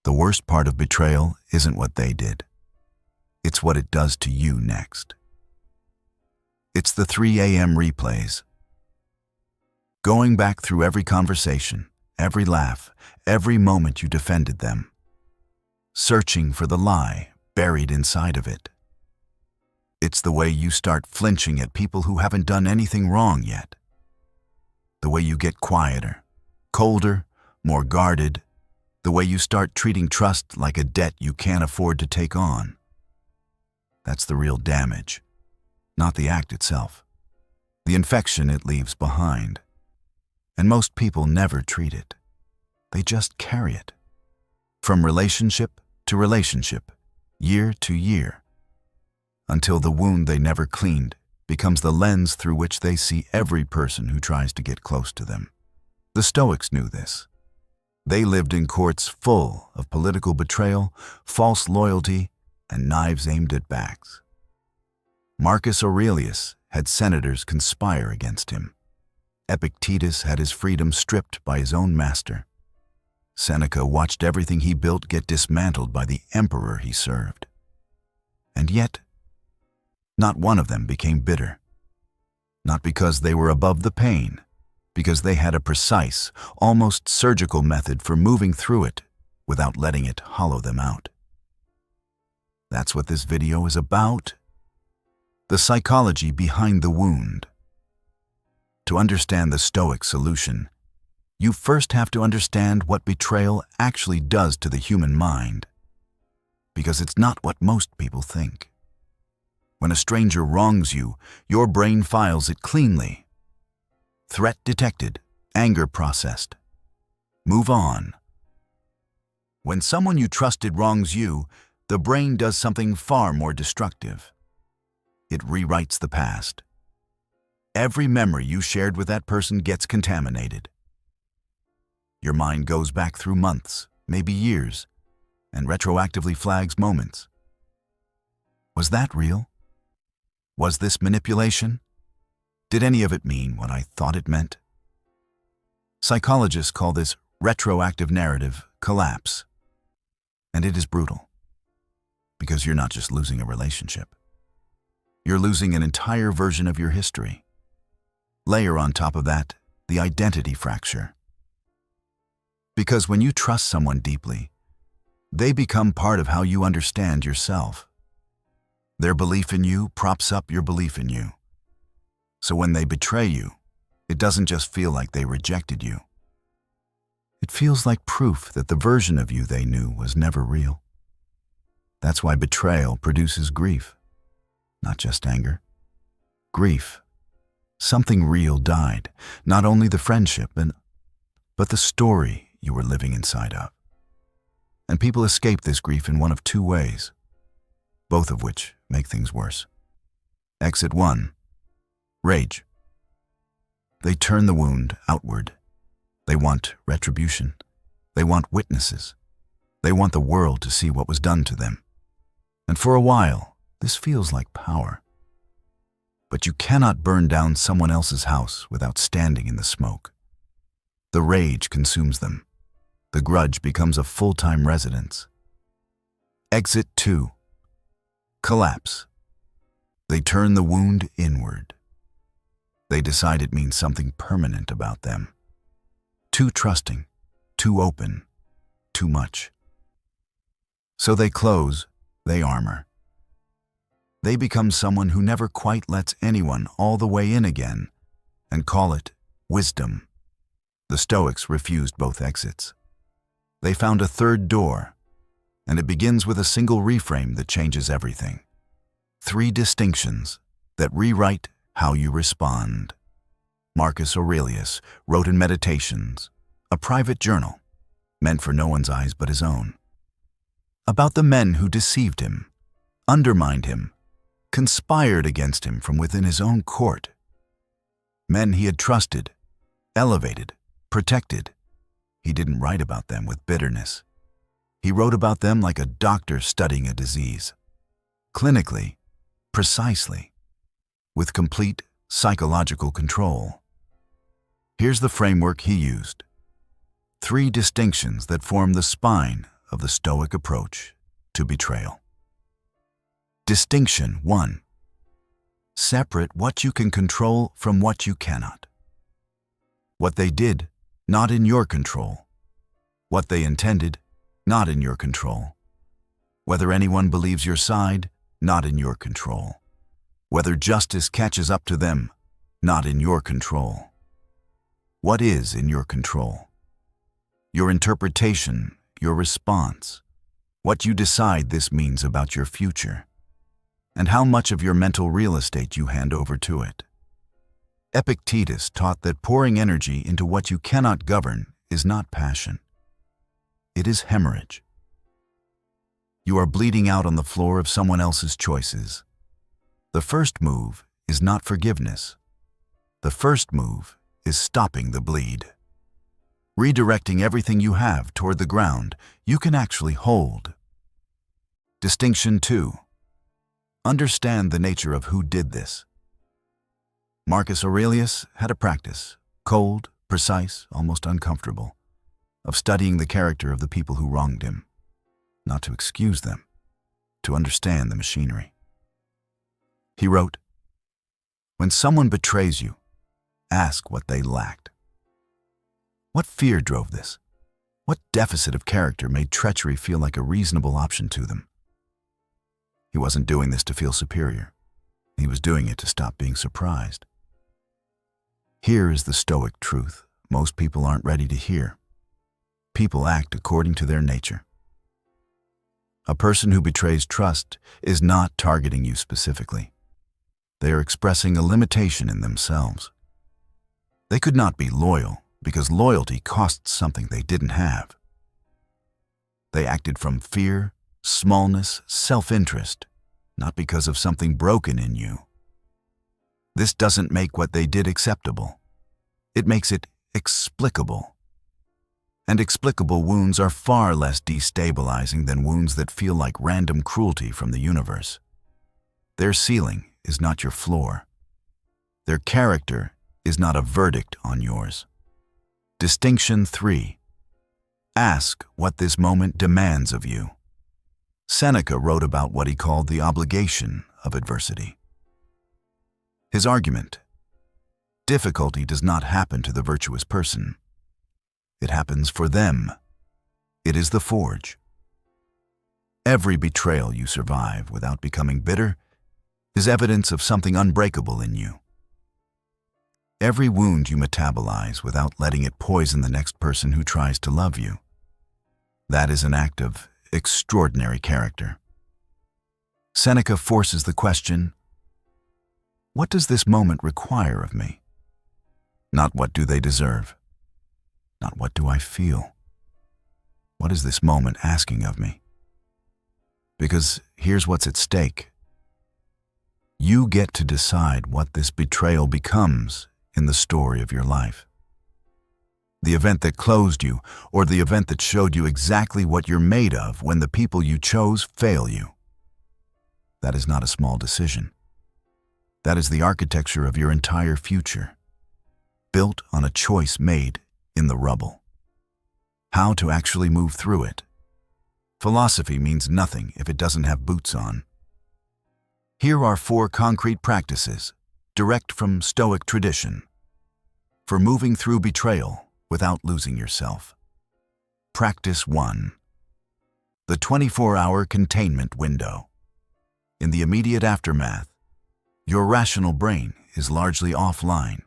The worst part of betrayal isn't what they did. It's what it does to you next. It's the 3 a.m. replays. Going back through every conversation, every laugh, every moment you defended them. Searching for the lie buried inside of it. It's the way you start flinching at people who haven't done anything wrong yet. The way you get quieter, colder, more guarded. The way you start treating trust like a debt you can't afford to take on. That's the real damage, not the act itself. The infection it leaves behind. And most people never treat it. They just carry it. From relationship to relationship, year to year, until the wound they never cleaned becomes the lens through which they see every person who tries to get close to them. The Stoics knew this. They lived in courts full of political betrayal, false loyalty, and knives aimed at backs. Marcus Aurelius had senators conspire against him. Epictetus had his freedom stripped by his own master. Seneca watched everything he built get dismantled by the emperor he served. And yet, not one of them became bitter. Not because they were above the pain, because they had a precise, almost surgical method for moving through it without letting it hollow them out. That's what this video is about. The psychology behind the wound. To understand the Stoic solution, you first have to understand what betrayal actually does to the human mind, because it's not what most people think. When a stranger wrongs you, your brain files it cleanly. Threat detected, anger processed. Move on. When someone you trusted wrongs you, the brain does something far more destructive. It rewrites the past. Every memory you shared with that person gets contaminated. Your mind goes back through months, maybe years, and retroactively flags moments. Was that real? Was this manipulation? Did any of it mean what I thought it meant? Psychologists call this retroactive narrative collapse. And it is brutal. Because you're not just losing a relationship. You're losing an entire version of your history. Layer on top of that the identity fracture. Because when you trust someone deeply, they become part of how you understand yourself. Their belief in you props up your belief in you. So when they betray you, it doesn't just feel like they rejected you. It feels like proof that the version of you they knew was never real. That's why betrayal produces grief, not just anger. Grief. Something real died, not only the friendship, but the story you were living inside of. And people escape this grief in one of two ways, both of which make things worse. Exit 1. Rage. They turn the wound outward. They want retribution. They want witnesses. They want the world to see what was done to them. And for a while, this feels like power. But you cannot burn down someone else's house without standing in the smoke. The rage consumes them. The grudge becomes a full-time residence. Exit 2. Collapse. They turn the wound inward. They decide it means something permanent about them. Too trusting, too open, too much. So they close, they armor. They become someone who never quite lets anyone all the way in again, and call it wisdom. The Stoics refused both exits. They found a third door, and it begins with a single reframe that changes everything. 3 distinctions that rewrite how you respond. Marcus Aurelius wrote in Meditations, a private journal, meant for no one's eyes but his own, about the men who deceived him, undermined him, conspired against him from within his own court. Men he had trusted, elevated, protected. He didn't write about them with bitterness. He wrote about them like a doctor studying a disease. Clinically, precisely, with complete psychological control. Here's the framework he used. 3 distinctions that form the spine of the Stoic approach to betrayal. Distinction 1. Separate what you can control from what you cannot. What they did, not in your control. What they intended, not in your control. Whether anyone believes your side, not in your control. Whether justice catches up to them, not in your control. What is in your control? Your interpretation, your response, what you decide this means about your future, and how much of your mental real estate you hand over to it. Epictetus taught that pouring energy into what you cannot govern is not passion. It is hemorrhage. You are bleeding out on the floor of someone else's choices. The first move is not forgiveness. The first move is stopping the bleed. Redirecting everything you have toward the ground you can actually hold. Distinction 2. Understand the nature of who did this. Marcus Aurelius had a practice, cold, precise, almost uncomfortable, of studying the character of the people who wronged him, not to excuse them, to understand the machinery. He wrote, "When someone betrays you, ask what they lacked. What fear drove this? What deficit of character made treachery feel like a reasonable option to them?" He wasn't doing this to feel superior. He was doing it to stop being surprised. Here is the Stoic truth most people aren't ready to hear. People act according to their nature. A person who betrays trust is not targeting you specifically. They are expressing a limitation in themselves. They could not be loyal because loyalty costs something they didn't have. They acted from fear, smallness, self-interest, not because of something broken in you. This doesn't make what they did acceptable. It makes it explicable. And explicable wounds are far less destabilizing than wounds that feel like random cruelty from the universe. Their ceiling is not your floor. Their character is not a verdict on yours. Distinction 3. Ask what this moment demands of you. Seneca wrote about what he called the obligation of adversity. His argument: difficulty does not happen to the virtuous person. It happens for them. It is the forge. Every betrayal you survive without becoming bitter is evidence of something unbreakable in you. Every wound you metabolize without letting it poison the next person who tries to love you, that is an act of extraordinary character. Seneca forces the question, what does this moment require of me? Not what do they deserve? Not what do I feel? What is this moment asking of me? Because here's what's at stake. You get to decide what this betrayal becomes in the story of your life. The event that closed you, or the event that showed you exactly what you're made of when the people you chose fail you. That is not a small decision. That is the architecture of your entire future, built on a choice made in the rubble. How to actually move through it. Philosophy means nothing if it doesn't have boots on. Here are 4 concrete practices, direct from Stoic tradition, for moving through betrayal without losing yourself. Practice 1. The 24-hour containment window. In the immediate aftermath, your rational brain is largely offline.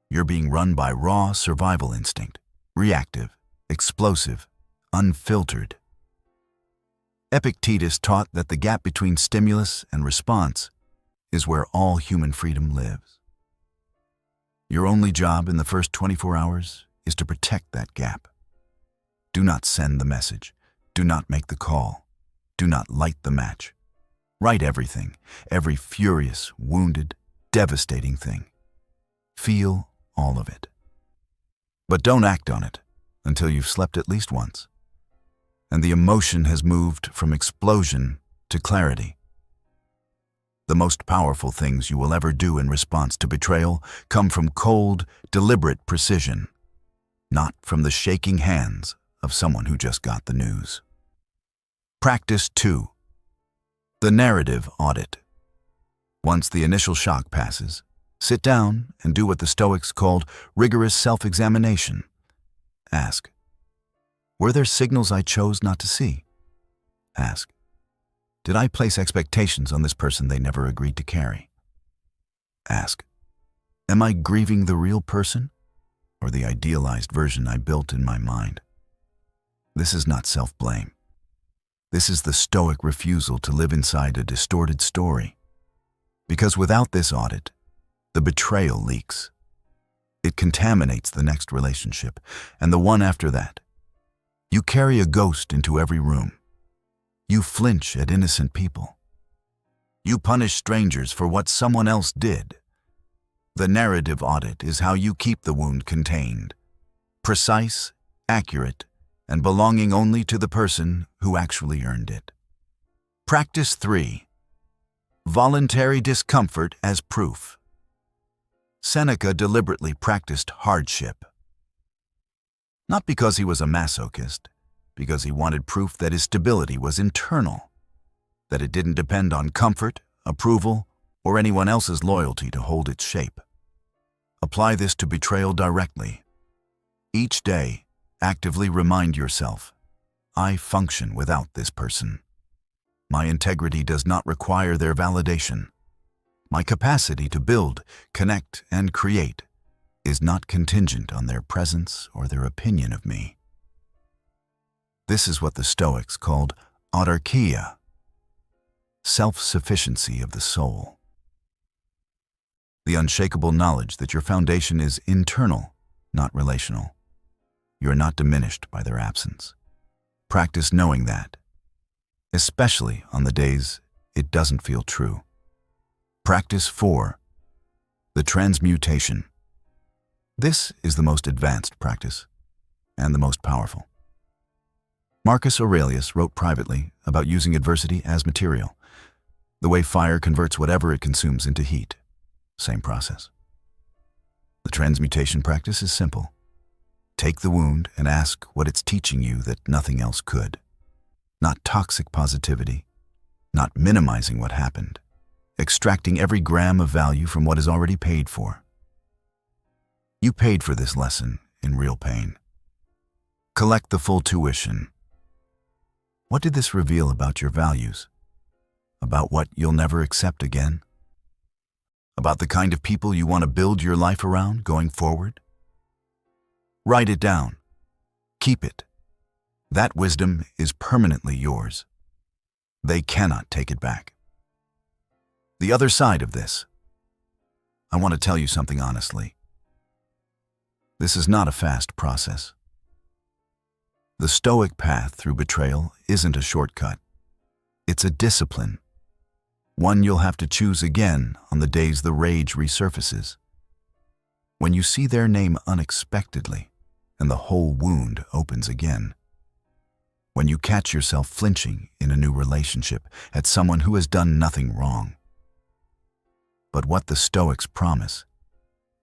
You're being run by raw survival instinct, reactive, explosive, unfiltered. Epictetus taught that the gap between stimulus and response is where all human freedom lives. Your only job in the first 24 hours is to protect that gap. Do not send the message. Do not make the call. Do not light the match. Write everything, every furious, wounded, devastating thing. Feel all of it. But don't act on it until you've slept at least once, and the emotion has moved from explosion to clarity. The most powerful things you will ever do in response to betrayal come from cold, deliberate precision, not from the shaking hands of someone who just got the news. Practice 2. The narrative audit. Once the initial shock passes, sit down and do what the Stoics called rigorous self-examination. Ask, were there signals I chose not to see? Ask, did I place expectations on this person they never agreed to carry? Ask, am I grieving the real person or the idealized version I built in my mind? This is not self-blame. This is the Stoic refusal to live inside a distorted story. Because without this audit, the betrayal leaks. It contaminates the next relationship and the one after that. You carry a ghost into every room. You flinch at innocent people. You punish strangers for what someone else did. The narrative audit is how you keep the wound contained, precise, accurate, and belonging only to the person who actually earned it. Practice 3. Voluntary discomfort as proof. Seneca deliberately practiced hardship. Not because he was a masochist, because he wanted proof that his stability was internal, that it didn't depend on comfort, approval, or anyone else's loyalty to hold its shape. Apply this to betrayal directly. Each day, actively remind yourself, I function without this person. My integrity does not require their validation. My capacity to build, connect, and create is not contingent on their presence or their opinion of me. This is what the Stoics called Autarkeia, self-sufficiency of the soul. The unshakable knowledge that your foundation is internal, not relational. You are not diminished by their absence. Practice knowing that, especially on the days it doesn't feel true. Practice 4. The transmutation. This is the most advanced practice and the most powerful. Marcus Aurelius wrote privately about using adversity as material, the way fire converts whatever it consumes into heat. Same process. The transmutation practice is simple. Take the wound and ask what it's teaching you that nothing else could. Not toxic positivity, not minimizing what happened, extracting every gram of value from what is already paid for. You paid for this lesson in real pain. Collect the full tuition. What did this reveal about your values? About what you'll never accept again? About the kind of people you want to build your life around going forward? Write it down. Keep it. That wisdom is permanently yours. They cannot take it back. The other side of this. I want to tell you something honestly. This is not a fast process. The Stoic path through betrayal isn't a shortcut. It's a discipline. One you'll have to choose again on the days the rage resurfaces. When you see their name unexpectedly and the whole wound opens again. When you catch yourself flinching in a new relationship at someone who has done nothing wrong. But what the Stoics promise,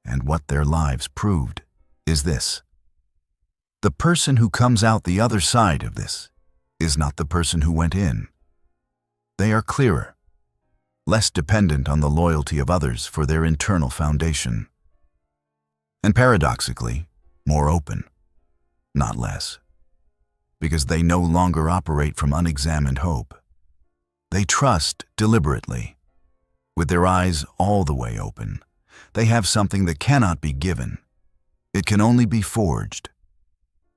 and what their lives proved, is this. The person who comes out the other side of this is not the person who went in. They are clearer, less dependent on the loyalty of others for their internal foundation, and paradoxically, more open, not less, because they no longer operate from unexamined hope. They trust deliberately, with their eyes all the way open. They have something that cannot be given. It can only be forged.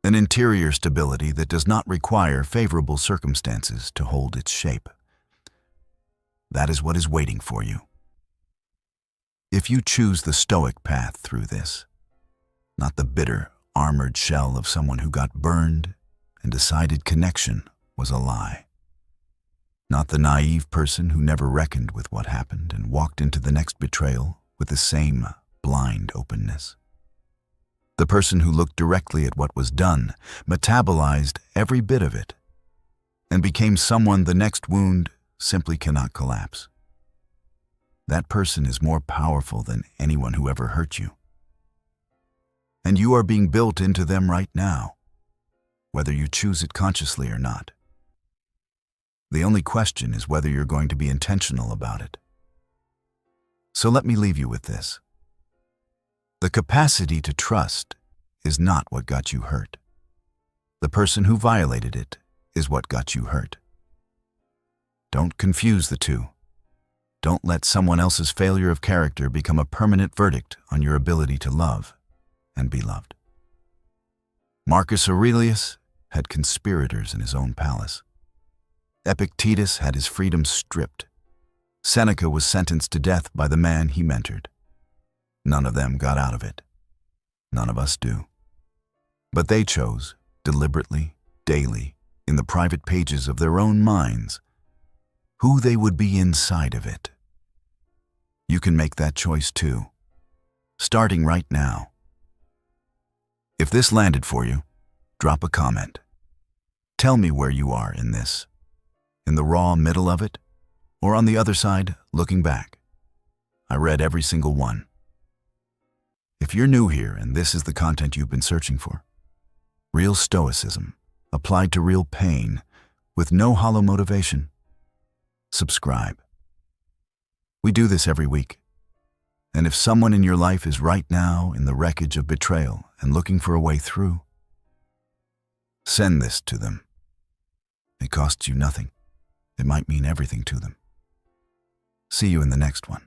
An interior stability that does not require favorable circumstances to hold its shape. That is what is waiting for you. If you choose the Stoic path through this, not the bitter, armored shell of someone who got burned and decided connection was a lie. Not the naive person who never reckoned with what happened and walked into the next betrayal with the same blind openness. The person who looked directly at what was done, metabolized every bit of it, and became someone the next wound simply cannot collapse. That person is more powerful than anyone who ever hurt you. And you are being built into them right now, whether you choose it consciously or not. The only question is whether you're going to be intentional about it. So let me leave you with this. The capacity to trust is not what got you hurt. The person who violated it is what got you hurt. Don't confuse the two. Don't let someone else's failure of character become a permanent verdict on your ability to love and be loved. Marcus Aurelius had conspirators in his own palace. Epictetus had his freedom stripped. Seneca was sentenced to death by the man he mentored. None of them got out of it. None of us do. But they chose, deliberately, daily, in the private pages of their own minds, who they would be inside of it. You can make that choice too, starting right now. If this landed for you, drop a comment. Tell me where you are in this. In the raw middle of it, or on the other side, looking back. I read every single one. If you're new here and this is the content you've been searching for, real Stoicism, applied to real pain, with no hollow motivation, subscribe. We do this every week. And if someone in your life is right now in the wreckage of betrayal and looking for a way through, send this to them. It costs you nothing. It might mean everything to them. See you in the next one.